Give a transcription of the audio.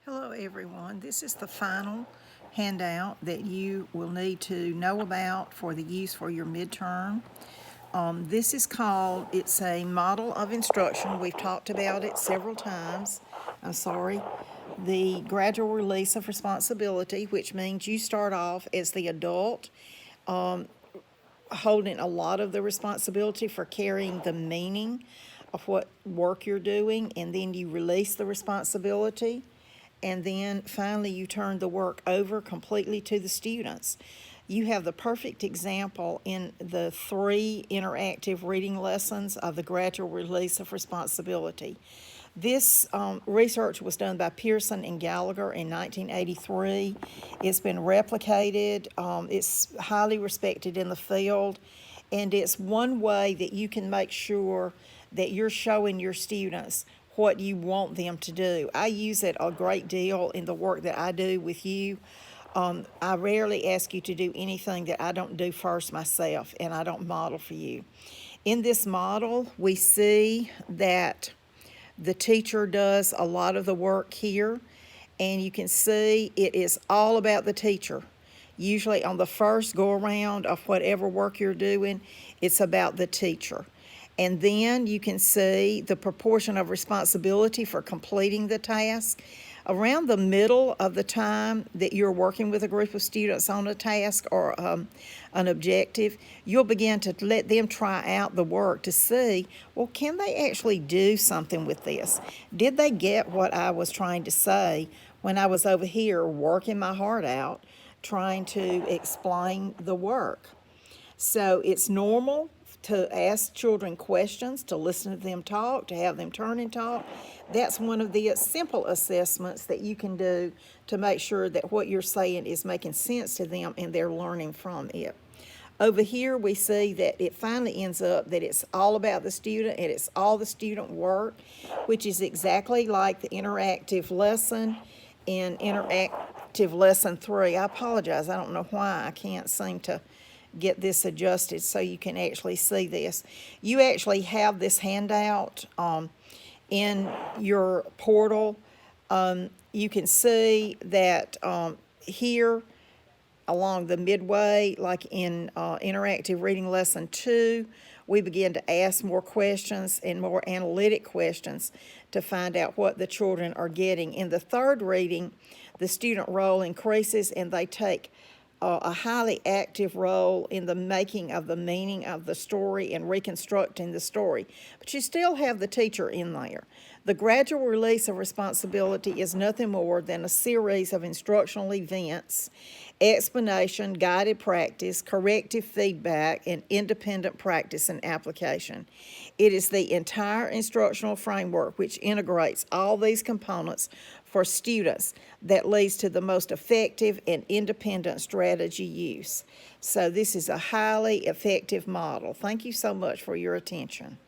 Hello everyone, this is the final handout that you will need to know about for the use for your midterm. This is called, it's a model of instruction. We've talked about it several times. The gradual release of responsibility, which means you start off as the adult holding a lot of the responsibility for carrying the meaning of what work you're doing, and then you release the responsibility, and then finally you turn the work over completely to the students. You have the perfect example in the 3 interactive reading lessons of the gradual release of responsibility. This research was done by Pearson and Gallagher in 1983. It's been replicated. It's highly respected in the field, and it's one way that you can make sure that you're showing your students what you want them to do. I use it a great deal in the work that I do with you. I rarely ask you to do anything that I don't do first myself and I don't model for you. In this model, we see that the teacher does a lot of the work here, and you can see it is all about the teacher. Usually on the first go around of whatever work you're doing, it's about the teacher. And then you can see the proportion of responsibility for completing the task. Around the middle of the time that you're working with a group of students on a task or an objective, you'll begin to let them try out the work to see, well, can they actually do something with this? Did they get what I was trying to say when I was over here working my heart out, trying to explain the work? So it's normal to ask children questions, to listen to them talk, to have them turn and talk. That's one of the simple assessments that you can do to make sure that what you're saying is making sense to them and they're learning from it. Over here, we see that it finally ends up that it's all about the student and it's all the student work, which is exactly like the interactive lesson in interactive lesson 3. I apologize, I don't know why I can't seem to get this adjusted so you can actually see this. You actually have this handout in your portal. You can see that here along the midway, like in interactive reading lesson 2, we begin to ask more questions and more analytic questions to find out what the children are getting. In the 3rd reading, the student role increases and they take a highly active role in the making of the meaning of the story and reconstructing the story. But you still have the teacher in there. The gradual release of responsibility is nothing more than a series of instructional events, explanation, guided practice, corrective feedback, and independent practice and application. It is the entire instructional framework which integrates all these components for students that leads to the most effective and independent strategy use. So this is a highly effective model. Thank you so much for your attention.